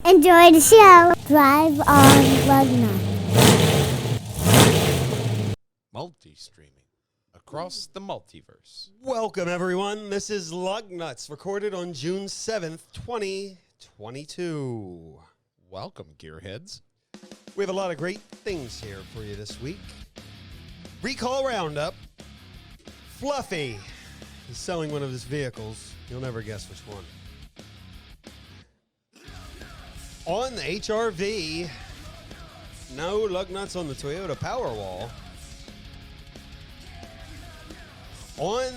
Enjoy the show. Drive on Lugnutz. Multi-streaming across the multiverse. Welcome, everyone. This is Lugnutz, recorded on June 7th, 2022. Welcome, gearheads. We have a lot of great things here for you this week. Recall Roundup. Fluffy is selling one of his vehicles. You'll never guess which one. On the HRV, no Lugnutz on the Toyota Powerwall. On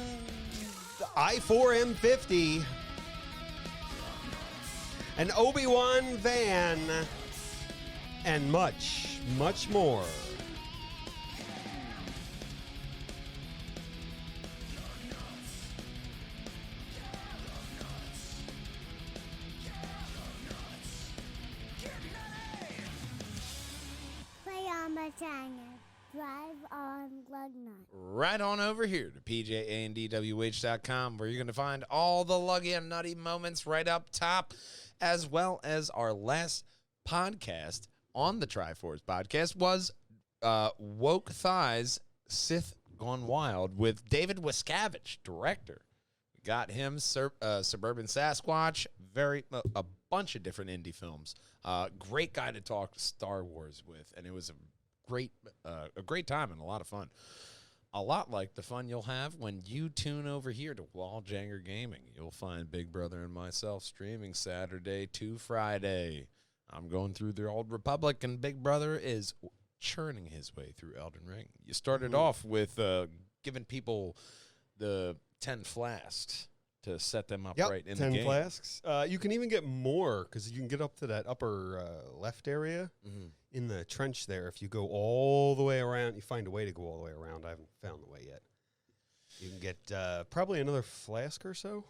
the i4 M50, an Obi-Wan van, and much, much more. Play on my channel. Drive on Lugnutz. Right on over here to pjandwh.com, where you're going to find all the luggy and nutty moments right up top, as well as our last podcast on the Triforce podcast was Woke Thighs, Sith Gone Wild with David Wiscavage, director. We got him, Suburban Sasquatch, a bunch of different indie films. Great guy to talk Star Wars with, and it was a great time and a lot of fun. A lot like the fun you'll have when you tune over here to Walljanger Gaming. You'll find Big Brother and myself streaming Saturday to Friday. I'm going through the Old Republic, and Big Brother is churning his way through Elden Ring. You started off with giving people the 10 flasks to set them up right in the game. 10 flasks. You can even get more because you can get up to that upper left area in the trench there. If you go all the way around, you find a way to go all the way around. I haven't found the way yet. You can get probably another flask or so.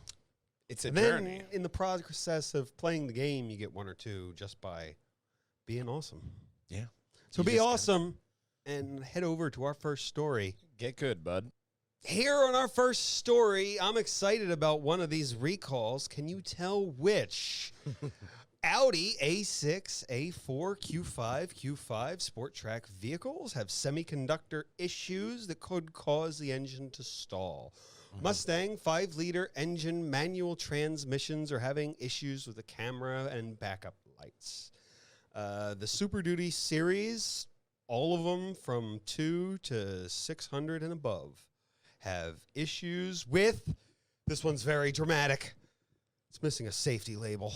It's a and journey. Then in the process of playing the game, you get one or two just by being awesome. Yeah. So be awesome and head over to our first story. Get good, bud. Here on our first story, I'm excited about one of these recalls. Can you tell which? Audi A6, A4, Q5, Q5 Sport Track vehicles have semiconductor issues that could cause the engine to stall. Mustang 5-liter engine manual transmissions are having issues with the camera and backup lights. The Super Duty series, all of them from 2 to 600 and above, have issues with, this one's very dramatic, it's missing a safety label.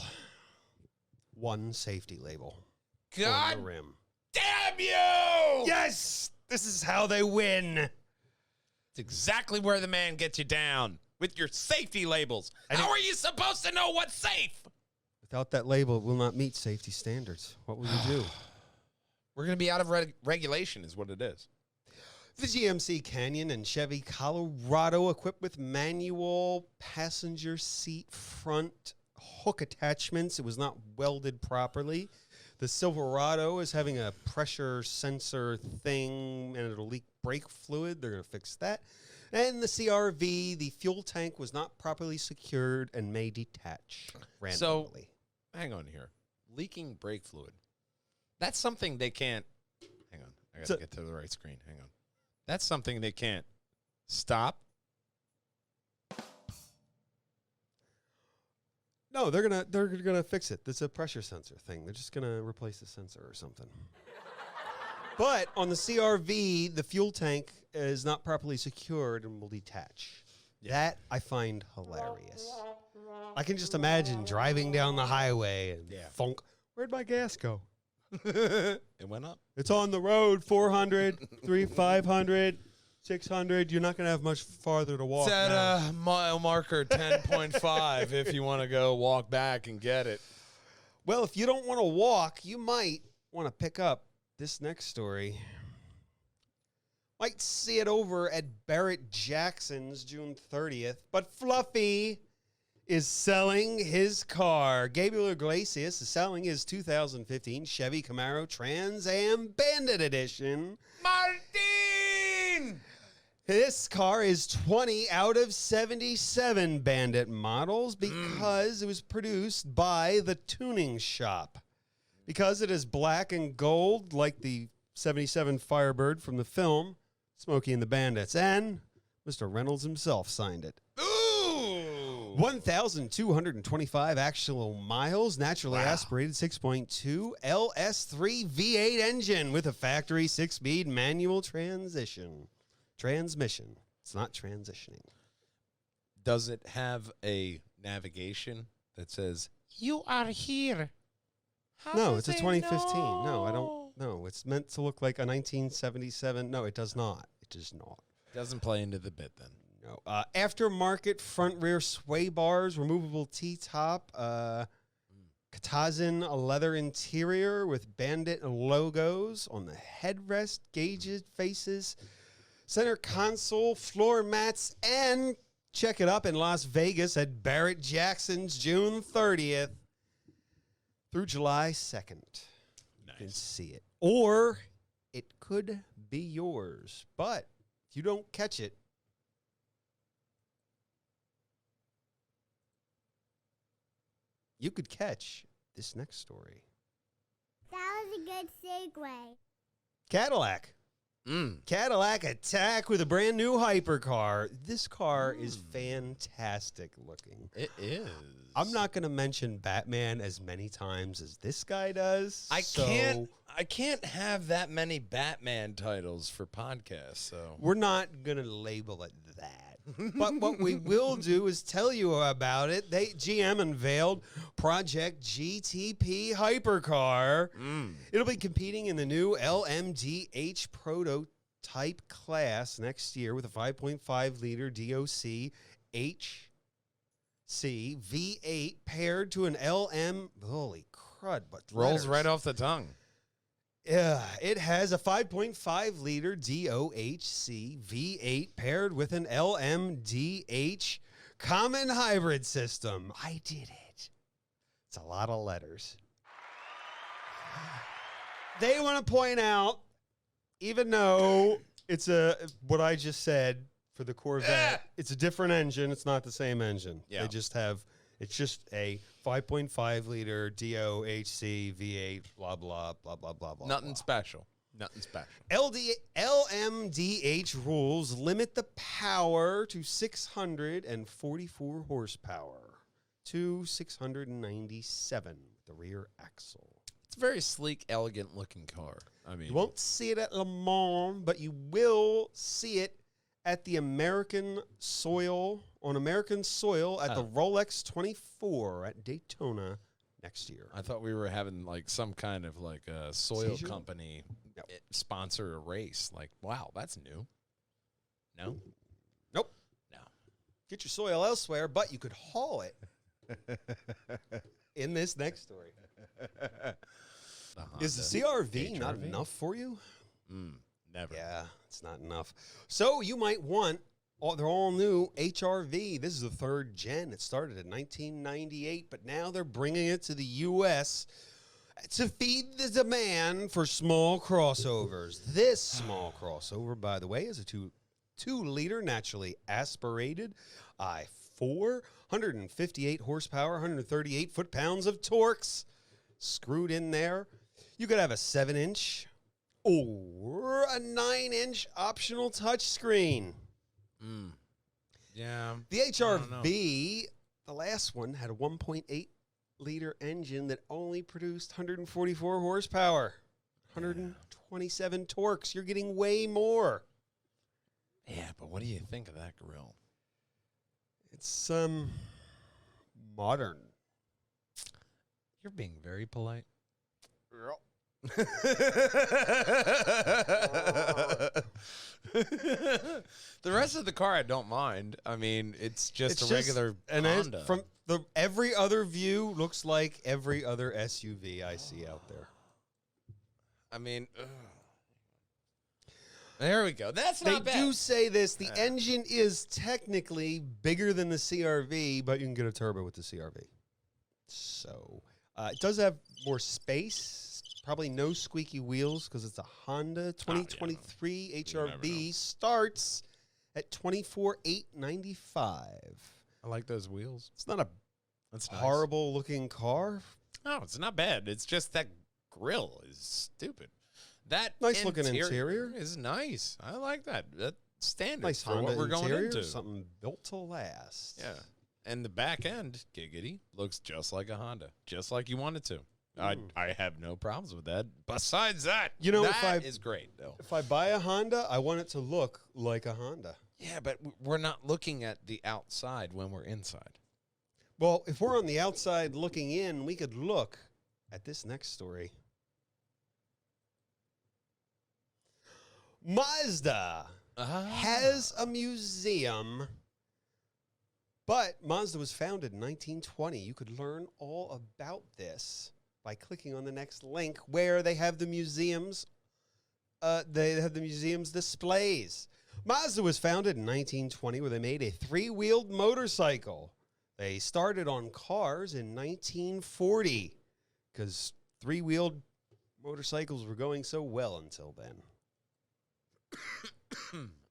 One safety label. God on the rim. damn you! Yes! This is how they win. It's exactly where the man gets you down, with your safety labels. How are you supposed to know what's safe? Without that label, it will not meet safety standards. What will you do? We're going to be out of regulation is what it is. The GMC Canyon and Chevy Colorado equipped with manual passenger seat front hook attachments. It was not welded properly. The Silverado is having a pressure sensor thing, and it'll leak brake fluid. They're going to fix that. And the CRV, the fuel tank was not properly secured and may detach randomly. So, hang on here. Leaking brake fluid. That's something they can't... Hang on. I got to get to the right screen. Hang on. That's something they can't stop. No, they're gonna fix it. It's a pressure sensor thing. They're just gonna replace the sensor or something. But on the CRV, the fuel tank is not properly secured and will detach. Yeah. That I find hilarious. I can just imagine driving down the highway and thunk. Where'd my gas go? It went up. It's on the road. 400, 500. 600, you're not going to have much farther to walk. It's at mile marker 10.5 if you want to go walk back and get it. Well, if you don't want to walk, you might want to pick up this next story. Might see it over at Barrett Jackson's June 30th, but Fluffy is selling his car. Gabriel Iglesias is selling his 2015 Chevy Camaro Trans Am Bandit Edition. Martin! This car is 20 out of 77 Bandit models because it was produced by the tuning shop. Because it is black and gold, like the 77 Firebird from the film Smokey and the Bandits. And Mr. Reynolds himself signed it. Ooh! 1,225 actual miles, naturally aspirated 6.2 LS3 V8 engine with a factory 6-speed manual transmission. It's not transitioning. Does it have a navigation that says, "You are here"? No, it's a 2015. No, I don't. No, it's meant to look like a 1977. No, it does not. It does not. Doesn't play into the bit then. No. Aftermarket front rear sway bars, removable T-top, Katazin leather interior with Bandit logos on the headrest, gauges, faces, center console, floor mats, and check it up in Las Vegas at Barrett Jackson's June 30th through July 2nd. You can see it. Or it could be yours. But if you don't catch it, you could catch this next story. That was a good segue. Cadillac. Cadillac attack with a brand new hypercar. This car is fantastic looking. It is. I'm not going to mention Batman as many times as this guy does. I can't have that many Batman titles for podcasts, so We're not going to label it that. But what we will do is tell you about it. GM unveiled Project GTP Hypercar. It'll be competing in the new LMDH prototype class next year with a 5.5-liter DOC HC V8 paired to an LM. Holy crud! But rolls right off the tongue. Yeah, it has a 5.5-liter DOHC V8 paired with an LMDH common hybrid system. I did it. It's a lot of letters. They want to point out, even though it's what I just said for the Corvette, it's a different engine. It's not the same engine. Yeah. They just have. It's just a 5.5-liter DOHC V8, blah, blah, blah, blah, blah, blah. Nothing special. Nothing special. LMDH rules limit the power to 644 horsepower to 697, the rear axle. It's a very sleek, elegant-looking car. I mean, You won't see it at Le Mans, but you will see it at the American soil, at the Rolex 24 at Daytona next year. I thought we were having like some kind of like a soil Seizure? company sponsor a race. Like, wow, that's new. No? Nope. No. Get your soil elsewhere, but you could haul it in this next story. Is the CRV not enough for you? Never. Yeah, it's not enough. So you might want their all-new HRV. This is the third gen. It started in 1998, but now they're bringing it to the U.S. to feed the demand for small crossovers. This small crossover, by the way, is a 2-liter naturally aspirated i4, 158 horsepower, 138 foot-pounds of torques screwed in there. You could have a 7-inch or a 9-inch optional touchscreen. Yeah. The HRV, the last one, had a 1.8-liter engine that only produced 144 horsepower, 127 torques. You're getting way more. Yeah, but what do you think of that grill? It's modern. You're being very polite. The rest of the car I don't mind. I mean, it's just a regular Honda. From every other view looks like every other SUV I see out there. I mean, there we go. That's not bad. They do say this. The engine is technically bigger than the CRV, but you can get a turbo with the CRV. So it does have more space. Probably no squeaky wheels because it's a Honda 2023 HRV starts at $24,895. I like those wheels. It's not a That's horrible looking car. No, it's not bad. It's just that grill is stupid. That Nice looking interior. is nice. I like that. That's standard Nice for Honda what we're going interior, into. something built to last. Yeah. And the back end, giggity, looks just like a Honda, just like you want it to. I have no problems with that. Besides that, You know, that is great, though. If I buy a Honda, I want it to look like a Honda. Yeah, but we're not looking at the outside when we're inside. Well, if we're on the outside looking in, we could look at this next story. Mazda has a museum, but Mazda was founded in 1920. You could learn all about this by clicking on the next link where they have the museums. They have the museum's displays. Mazda was founded in 1920, where they made a three-wheeled motorcycle. They started on cars in 1940 because three-wheeled motorcycles were going so well until then.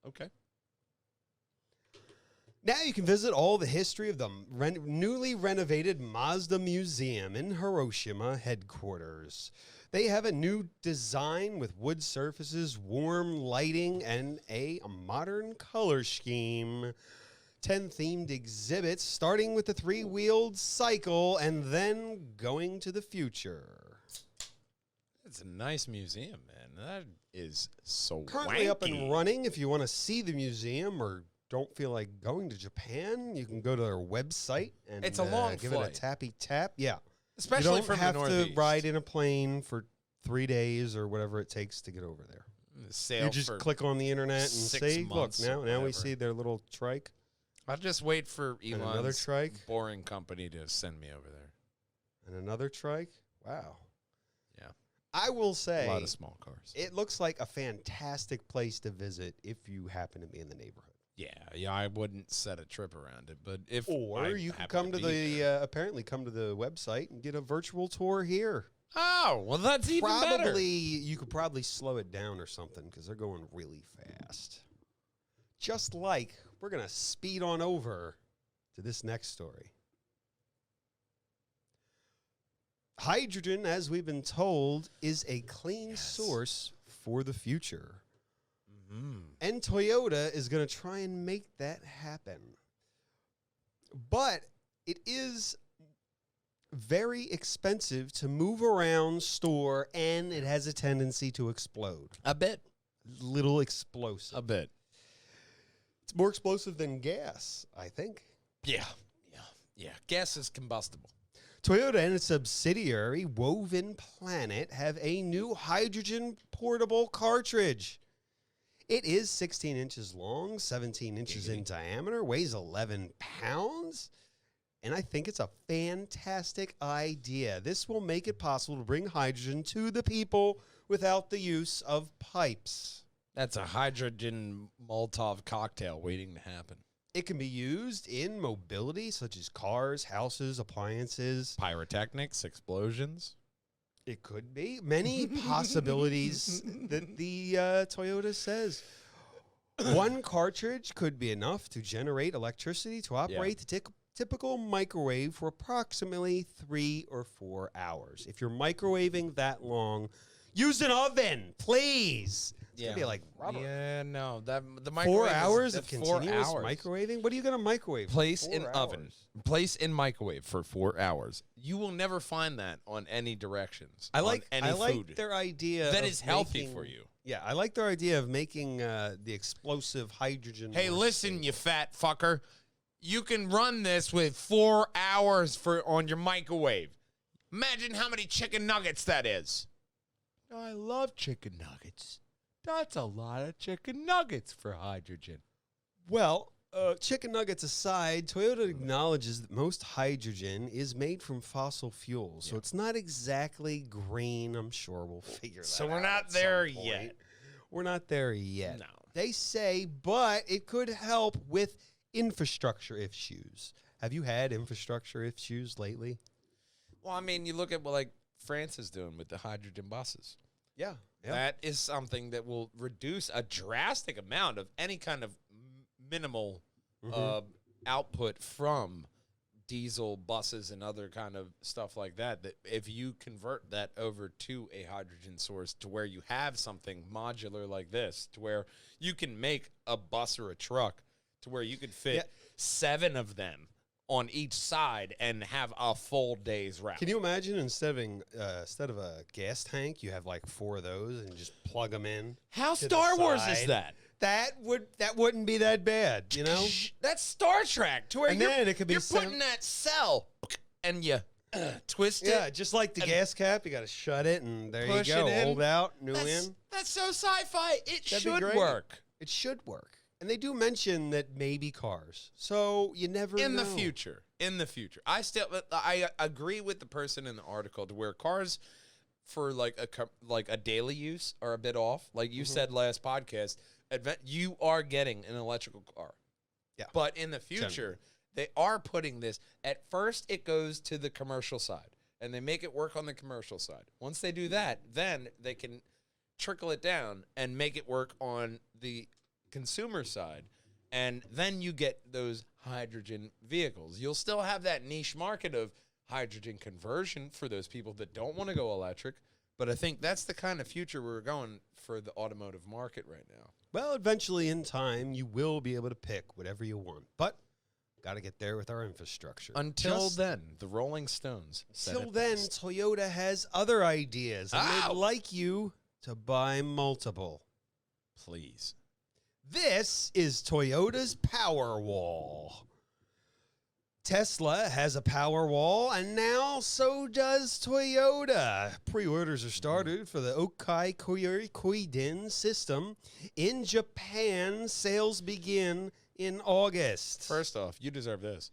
Okay. Now you can visit all the history of the newly renovated Mazda Museum in Hiroshima headquarters. They have a new design with wood surfaces, warm lighting, and a modern color scheme. 10 themed exhibits, starting with the three-wheeled cycle and then going to the future. It's a nice museum, man. That is so Currently up and wanky. running. If you want to see the museum or don't feel like going to Japan, you can go to their website and It's a long give flight. it a tappy tap. Yeah. Especially you don't from have the to Northeast. ride in a plane for 3 days or whatever it takes to get over there. Sail You just for click on the internet and 6 say, look, months or now we whatever. see their little trike. I'll just wait for And another Elon's trike. boring company to send me over there. And another trike. Wow. Yeah. I will say, A lot of small cars. it looks like a fantastic place to visit if you happen to be in the neighborhood. Yeah, I wouldn't set a trip around it, but if Or I you can happen come to be the there- apparently come to the website and get a virtual tour here. Oh, well, that's even better. Probably you could probably slow it down or something because they're going really fast. Just like we're gonna speed on over to this next story. Hydrogen, as we've been told, is a clean source for the future. And Toyota is going to try and make that happen. But it is very expensive to move around, store, and it has a tendency to explode. A bit. Little explosive. A bit. It's more explosive than gas, I think. Yeah. Gas is combustible. Toyota and its subsidiary, Woven Planet, have a new hydrogen portable cartridge. It is 16 inches long, 17 inches in diameter, weighs 11 pounds, and I think it's a fantastic idea. This will make it possible to bring hydrogen to the people without the use of pipes. That's a hydrogen Molotov cocktail waiting to happen. It can be used in mobility, such as cars, houses, appliances. Pyrotechnics, explosions. It could be. Many possibilities that the Toyota says. One cartridge could be enough to generate electricity to operate the typical microwave for approximately 3 or 4 hours. If you're microwaving that long, use an oven, please. It's going to be like rubber. Yeah, no. The 4 microwave hours is of 4 continuous hours. microwaving? What are you going to microwave? Place 4 in hours? oven. Place in microwave for 4 hours. You will never find that on any directions. I like on any food. their idea That of is healthy making- for you. Yeah, I like their idea of making the explosive hydrogen. Hey, more listen, stable. you fat fucker. You can run this with 4 hours on your microwave. Imagine how many chicken nuggets that is. I love chicken nuggets. That's a lot of chicken nuggets for hydrogen. Well, chicken nuggets aside, Toyota acknowledges that most hydrogen is made from fossil fuels, so it's not exactly green. I'm sure we'll figure that out. So we're not at some there point. yet. We're not there yet. No. They say, but it could help with infrastructure issues. Have you had infrastructure issues lately? Well, I mean, you look at what like France is doing with the hydrogen buses. Yeah. That is something that will reduce a drastic amount of any kind of minimal output from diesel buses and other kind of stuff like that, that if you convert that over to a hydrogen source to where you have something modular like this, to where you can make a bus or a truck to where you could fit 7 of them on each side and have a full day's route. Can you imagine instead of a gas tank, you have like 4 of those and you just plug them in? How to the Star Wars is side? that? That wouldn't be that bad, you know? That's Star Trek. To where And you're, then it could be you're putting that cell and you twist it. Yeah, just like the gas cap, you got to shut it and there you Push go. it in. Hold out, new That's, in. that's so sci-fi. It That'd be should great. work. It should work. And they do mention that maybe cars. So you never In know. the future. In the future. I agree with the person in the article to where cars for like a daily use are a bit off. Like you said last podcast, you are getting an electrical car. Yeah. But in the future, they are putting this. At first, it goes to the commercial side, and they make it work on the commercial side. Once they do that, then they can trickle it down and make it work on the consumer side. And then you get those hydrogen vehicles. You'll still have that niche market of hydrogen conversion for those people that don't want to go electric. But I think that's the kind of future we're going for the automotive market right now. Well, eventually in time, you will be able to pick whatever you want. But got to get there with our infrastructure. Until then, the Rolling Stones said Until it then, best. Toyota has other ideas. And Ow! they'd like you to buy multiple. Please. This is Toyota's Powerwall. Tesla has a Powerwall, and now so does Toyota. Pre-orders are started for the Okai Koiden system. In Japan, sales begin in August. First off, you deserve this.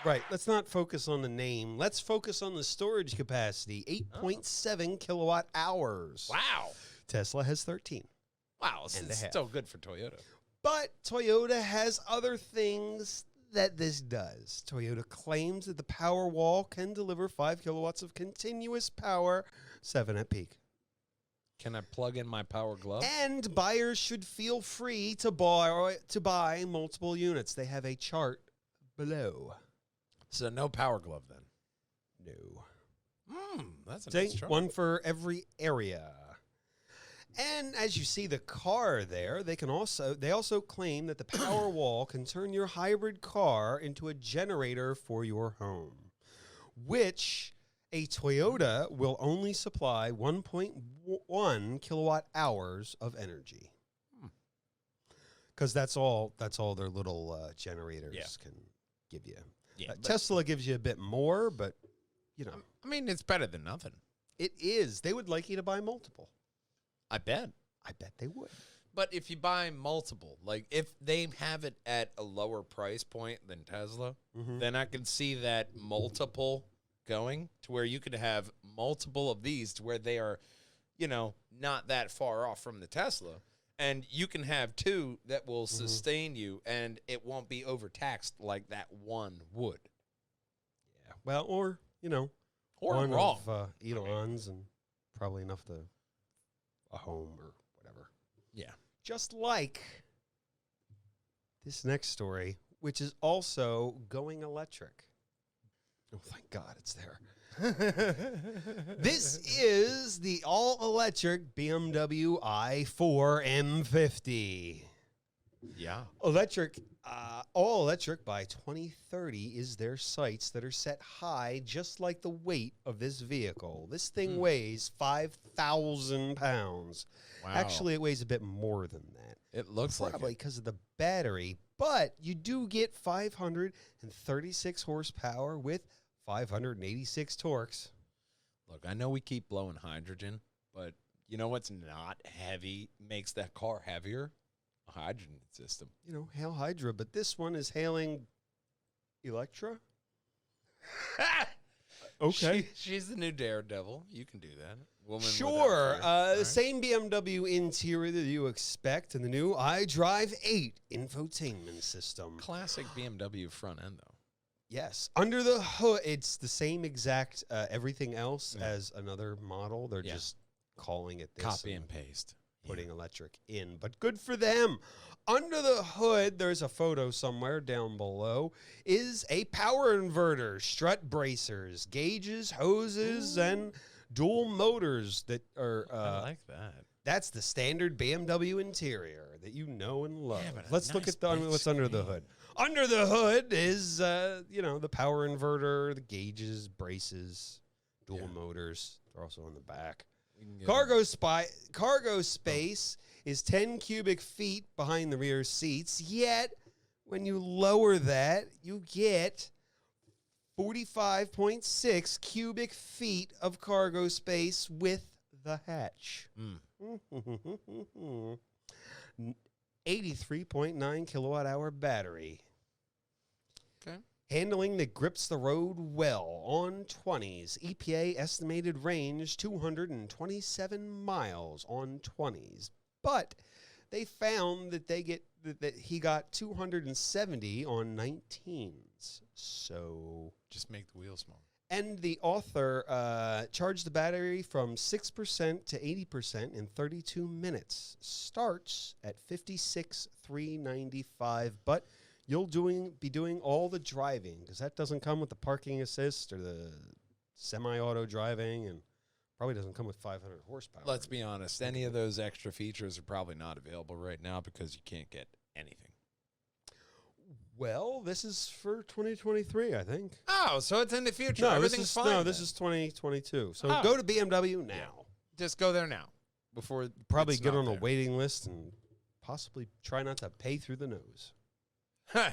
Right, let's not focus on the name. Let's focus on the storage capacity, 8.7 kilowatt hours. Wow. Tesla has 13. Wow, it's And a half. still good for Toyota. But Toyota has other things that this does. Toyota claims that the Powerwall can deliver 5 kilowatts of continuous power, 7 at peak. Can I plug in my Power Glove? And buyers should feel free to buy multiple units. They have a chart below. So no Power Glove then. No. That's a See, nice chart. one for every area. And as you see the car there, they also claim that the Powerwall can turn your hybrid car into a generator for your home, which a Toyota will only supply 1.1 kilowatt hours of energy. Because that's all their little generators can give you. Yeah, but- Tesla gives you a bit more, but you know, I mean, it's better than nothing. it is. They would like you to buy multiple. I bet. I bet they would. But if you buy multiple, like if they have it at a lower price point than Tesla, then I can see that multiple going to where you could have multiple of these to where they are, not that far off from the Tesla. And you can have 2 that will sustain you and it won't be overtaxed like that one would. Yeah. Well, or, Or one wrong. of Elon's and probably enough to a home or whatever. Yeah. Just like this next story, which is also going electric. Oh, thank God it's there. This is the all-electric BMW i4 M50. Yeah. All electric by 2030 is their sights that are set high, just like the weight of this vehicle. This thing weighs 5,000 pounds. Wow. Actually, it weighs a bit more than that. It looks like Probably it. because of the battery, but you do get 536 horsepower with 586 torques. Look, I know we keep blowing hydrogen, but you know what's not heavy, makes that car heavier? A hydrogen system. Hail Hydra, but this one is hailing Electra. Okay. She's the new Daredevil. You can do that. Woman Sure. without fear. All The right. same BMW interior that you expect in the new iDrive 8 infotainment system. Classic BMW front end, though. Yes. Under the hood, it's the same exact everything else as another model. They're just calling it this. Copy and paste. putting electric in, but good for them. Under the hood, there's a photo somewhere down below, is a power inverter, strut bracers, gauges, hoses, and dual motors that are... I like that. That's the standard BMW interior that you know and love. Yeah, but a Let's look nice at what's under the hood. Under the hood is, the power inverter, the gauges, braces, dual motors. They're also on the back. Cargo space is 10 cubic feet behind the rear seats, yet when you lower that, you get 45.6 cubic feet of cargo space with the hatch. 83.9 kilowatt hour battery. Okay. Handling that grips the road well on 20s. EPA estimated range 227 miles on 20s. But they found that that he got 270 on 19s. So just make the wheel small. And the author charged the battery from 6% to 80% in 32 minutes. Starts at 56,395, but you'll be doing all the driving because that doesn't come with the parking assist or the semi-auto driving, and probably doesn't come with 500 horsepower. Let's be honest. Any of those extra features are probably not available right now because you can't get anything. Well, this is for 2023, I think. Oh, so it's in the future. No, Everything's fine. No, this is 2022. So go to BMW now. Just go there now. Before Probably it's get not on a there. waiting list and possibly try not to pay through the nose. Huh.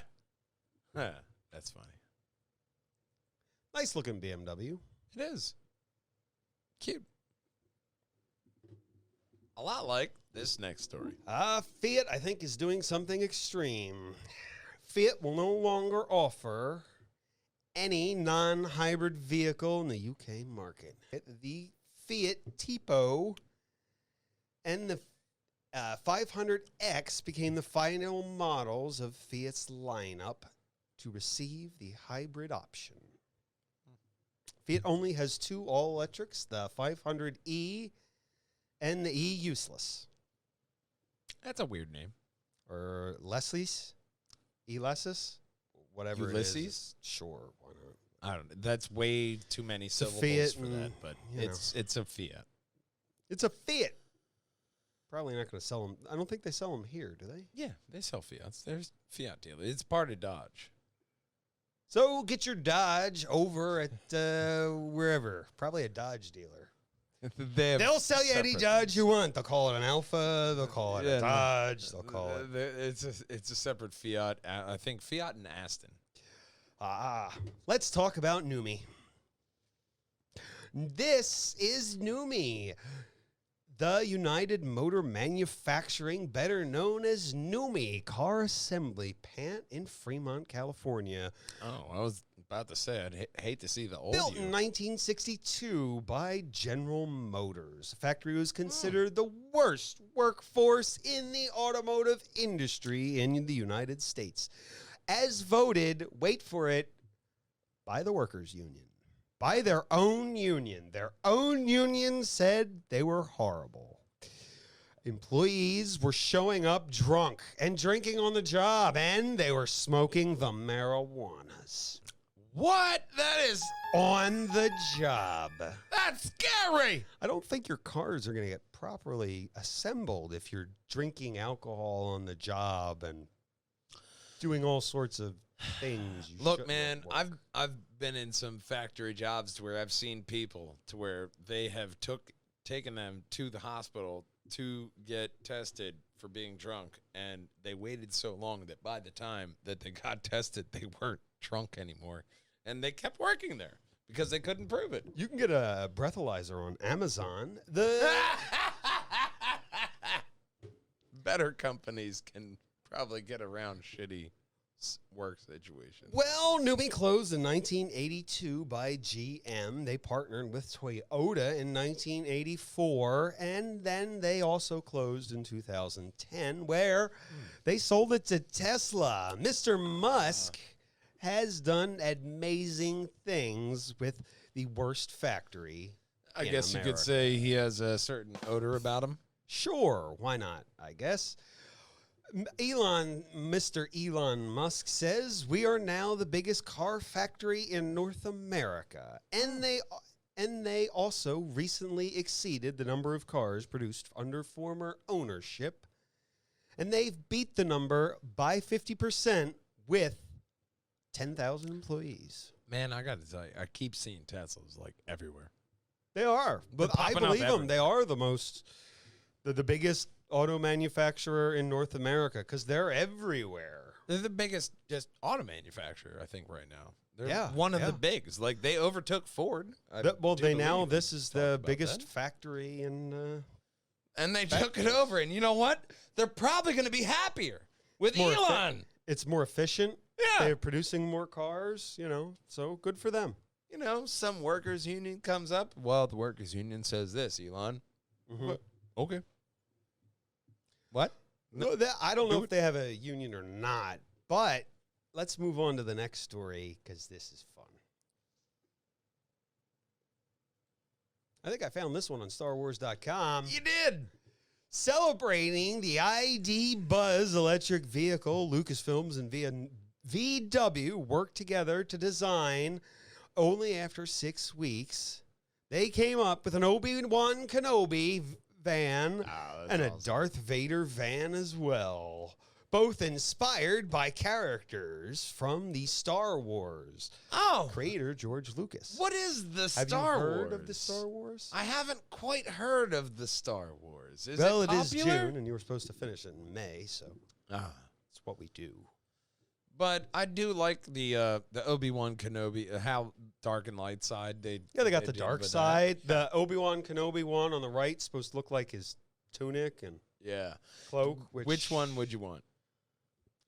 That's funny. Nice looking BMW. It is. Cute. A lot like this next story. Fiat, I think, is doing something extreme. Fiat will no longer offer any non-hybrid vehicle in the UK market. The Fiat Tipo and the 500X became the final models of Fiat's lineup to receive the hybrid option. Fiat only has two all-electrics, the 500E and the E useless. That's a weird name. Or Leslie's? Ulysses? Whatever Ulysses? it is. Sure, why not? I don't know. That's way too many syllables Fiat for that, but it's a Fiat. It's a Fiat. Probably not going to sell them. I don't think they sell them here, do they? Yeah, they sell Fiats. There's Fiat dealers. It's part of Dodge. So get your Dodge over at wherever. Probably a Dodge dealer. They'll sell you any Dodge you want. They'll call it an Alpha. They'll call it a Dodge. They'll call it. It's a separate Fiat. I think Fiat and Aston. Let's talk about NUMI. This is NUMI, the United Motor Manufacturing, better known as NUMI, car assembly plant in Fremont, California. Oh, I was about to say, I'd hate to see the old Built you. in 1962 by General Motors. The factory was considered the worst workforce in the automotive industry in the United States, as voted, wait for it, by the workers' union. By their own union. Their own union said they were horrible. Employees were showing up drunk and drinking on the job, and they were smoking the marijuanas. What? That is On the job. that's scary. I don't think your cars are going to get properly assembled if you're drinking alcohol on the job and doing all sorts of things. Look, man, I've been in some factory jobs to where I've seen people to where they have taken them to the hospital to get tested for being drunk, and they waited so long that by the time that they got tested, they weren't drunk anymore, and they kept working there because they couldn't prove it. You can get a breathalyzer on Amazon. Better companies can probably get around shitty work situations. Well, NUMI closed in 1982 by GM. They partnered with Toyota in 1984, and then they also closed in 2010, where they sold it to Tesla. Mr. Musk has done amazing things with the worst factory I in guess you America. could say he has a certain odor about him. Sure, why not? I guess. Mr. Elon Musk says we are now the biggest car factory in North America, and they also recently exceeded the number of cars produced under former ownership, and they've beat the number by 50% with 10,000 employees. Man, I got to tell you, I keep seeing Teslas like everywhere. They are, but I popping up believe them. everywhere. They are the biggest auto manufacturer in North America because they're everywhere. They're the biggest just auto manufacturer, I think, right now. They're Yeah, one of yeah. the bigs. Like, they overtook Ford. This is the biggest factory in. And they took it over. And you know what? They're probably going to be happier with more Elon. It's more efficient. Yeah. They're producing more cars, so good for them. You know, some workers' union comes up. Well, the workers' union says this, Elon. Mhm. Okay. What? No, I don't know if they have a union or not, but let's move on to the next story because this is fun. I think I found this one on StarWars.com. You did. Celebrating the ID Buzz electric vehicle, Lucasfilms and VW worked together to design. Only after 6 weeks, they came up with an Obi-Wan Kenobi van and a Darth Vader van as well. Both inspired by characters from the Star Wars. Oh. Creator George Lucas. What is the Have Star you Wars? heard of the Star Wars? I haven't quite heard of the Star Wars. Is Well, it it is popular? June, and you were supposed to finish it in May, so Ah. it's what we do. But I do like the Obi-Wan Kenobi, how dark and light side they Yeah, they got the did dark with side. The Obi-Wan Kenobi one on the right is supposed to look like his tunic and that. Yeah. cloak. Which one would you want?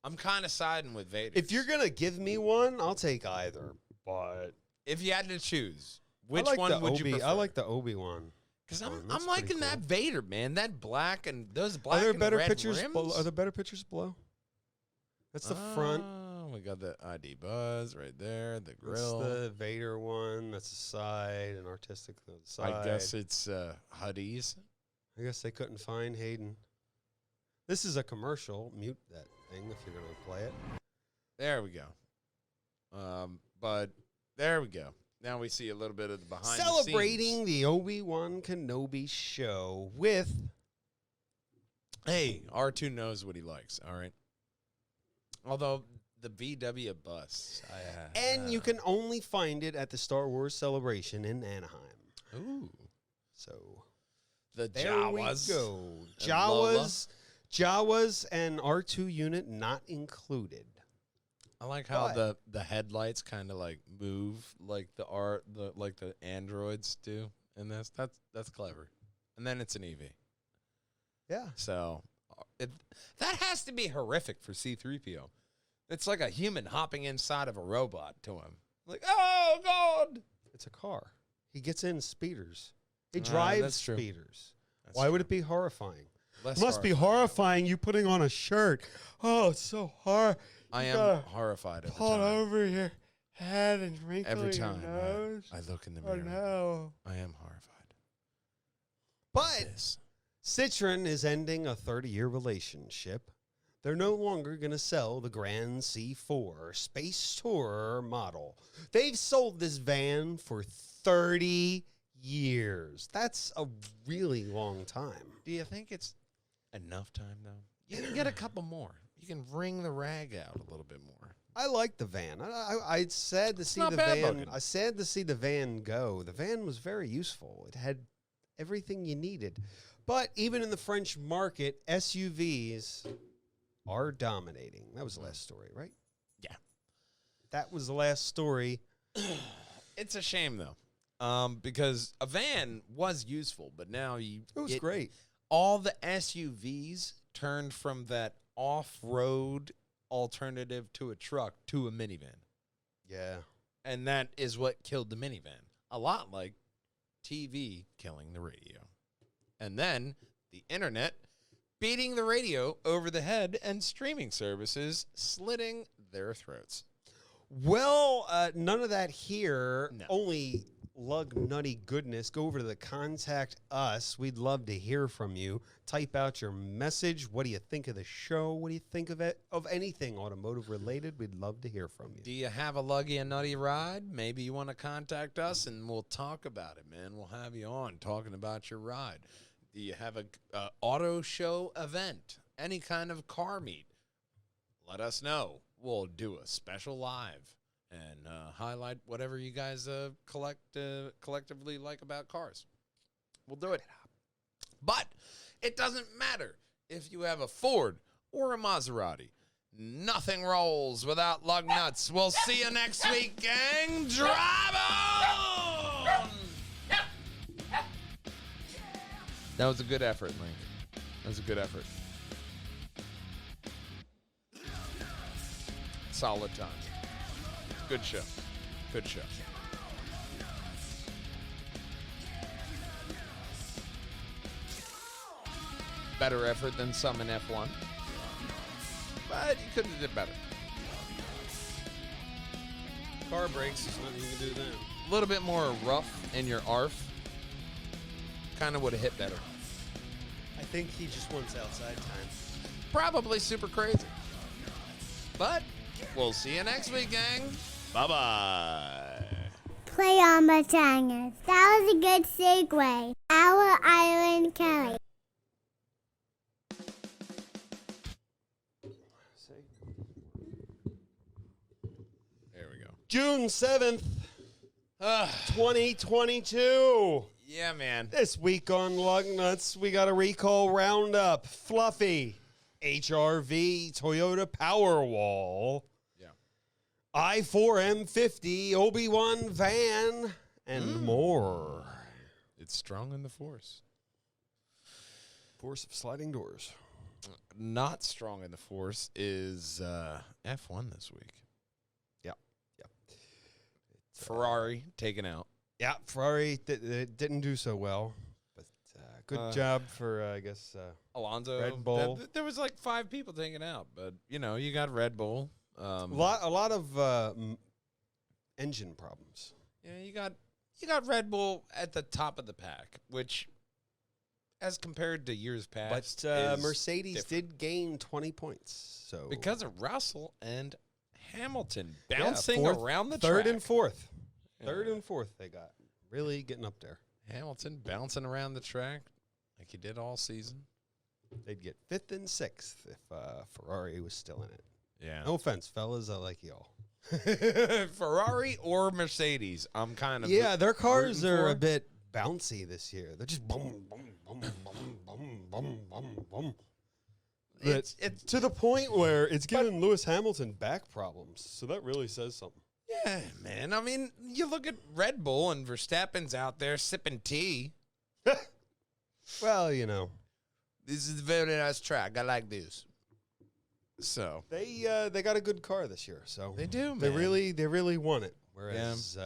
I'm kind of siding with Vader. If you're going to give me one, I'll take either. But If you had to choose, which I like one the would you prefer? I like the Obi-Wan. Because one. I'm That's liking pretty that cool. Vader, man. That black and those Are black there and better red pictures? rims. Are there better pictures below? That's the front. We got the ID Buzz right there, the That's grill. the Vader one. That's the side and artistic on the side. I guess it's Huddies. I guess they couldn't find Hayden. This is a commercial. Mute that thing if you're going to play it. There we go. But there we go. Now we see a little bit of the behind Celebrating the scenes. the Obi-Wan Kenobi show with... Hey, R2 knows what he likes, all right? Although the VW bus. And you can only find it at the Star Wars Celebration in Anaheim. Ooh. So The there Jawas. we go. And Lola. Jawas and R2 unit not included. I like how But- the headlights kind of like move like the androids do in this. That's clever. And then it's an EV. Yeah. So that has to be horrific for C-3PO. It's like a human hopping inside of a robot to him. Like, oh, God. It's a car. He gets in speeders. He That's drives true. speeders. That's Why would true. it be horrifying? Less It must be horrifying you putting on a shirt. Oh, it's so hard. I You am gotta horrified every pull time. over your head and wrinkle Every your time nose. I look in the Oh, mirror, no. I am horrified. But This. Citroen is ending a 30-year relationship. They're no longer going to sell the Grand C4 Space Tourer model. They've sold this van for 30 years. That's a really long time. Do you think it's enough time, though? You can get a couple more. You can wring the rag out a little bit more. I like the van. I sad to see not the bad van. looking. I sad to see the van go. The van was very useful. It had everything you needed. But even in the French market, SUVs are dominating. That was the last story, right? Yeah. That was the last story. It's a shame, though, because a van was useful, but now It was great. all the SUVs turned from that off-road alternative to a truck to a minivan. Yeah. And that is what killed the minivan. A lot like TV killing the radio. And then the internet beating the radio over the head and streaming services slitting their throats. Well, none of that here. No. Only lug nutty goodness, go over to the Contact Us. We'd love to hear from you. Type out your message. What do you think of the show? What do you think of it? Of anything automotive related, we'd love to hear from you. Do you have a luggy and nutty ride? Maybe you want to contact us and we'll talk about it, man. We'll have you on talking about your ride. Do you have a auto show event? Any kind of car meet? Let us know. We'll do a special live and highlight whatever you guys collectively like about cars. We'll do it. But it doesn't matter if you have a Ford or a Maserati. Nothing rolls without Lugnutz. We'll see you next week, gang. Drive on! That was a good effort, Link. That was a good effort. Solid time. Good show. Good show. Better effort than some in F1. But you could have did better. Car brakes, there's nothing you can do then. A little bit more rough in your ARF. Kind of would have hit better. I think he just wants outside time. Probably super crazy. But we'll see you next week, gang. Bye-bye. Play on my channel. That was a good segue. Our Island Kelly. There we go. June 7th, 2022. Yeah, man. This week on Lugnutz, we got a recall roundup. Fluffy, HRV, Toyota Powerwall, i4 M50, Obi-Wan van, and more. It's strong in the force. Force of sliding doors. Not strong in the force is F1 this week. Yep. Ferrari taken out. Yeah, Ferrari didn't do so well, but good job for, I guess, Alonso. Red Bull. There was like 5 people taken out, but, you know, you got Red Bull. a lot of engine problems. Yeah, you got Red Bull at the top of the pack, which, as compared to years past, But is Mercedes different. did gain 20 points. So Because of Russell and Hamilton bouncing fourth, around the third track. and fourth. Yeah. Third and fourth they got. Really getting up there. Hamilton bouncing around the track like he did all season. They'd get 5th and 6th if Ferrari was still in it. Yeah. No offense, fellas. I like y'all. Ferrari or Mercedes, I'm kind of Their cars rooting are for. a bit bouncy this year. They're just boom, boom, boom, boom, boom, boom, boom, boom. It's To the point where it's giving Lewis Hamilton back problems. So that really says something. yeah, man. I mean, you look at Red Bull and Verstappen's out there sipping tea. Well, you know. This is a very nice track. I like this. So They got a good car this year, so they do, man. they really won it. Whereas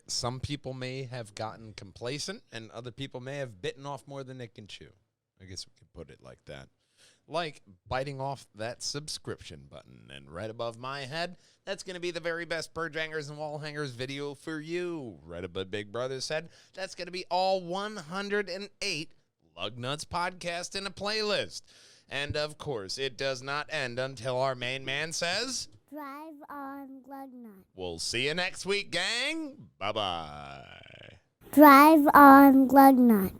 Some people may have gotten complacent, and other people may have bitten off more than they can chew. I guess we could put it like that. Like biting off that subscription button. And right above my head, that's going to be the very best Purge Hangers and Wall Hangers video for you. Right above Big Brother's head, that's going to be all 108 Lugnutz podcasts in a playlist. And, of course, it does not end until our main man says, Drive on Lugnutz. we'll see you next week, gang. Bye-bye. Drive on Lugnutz.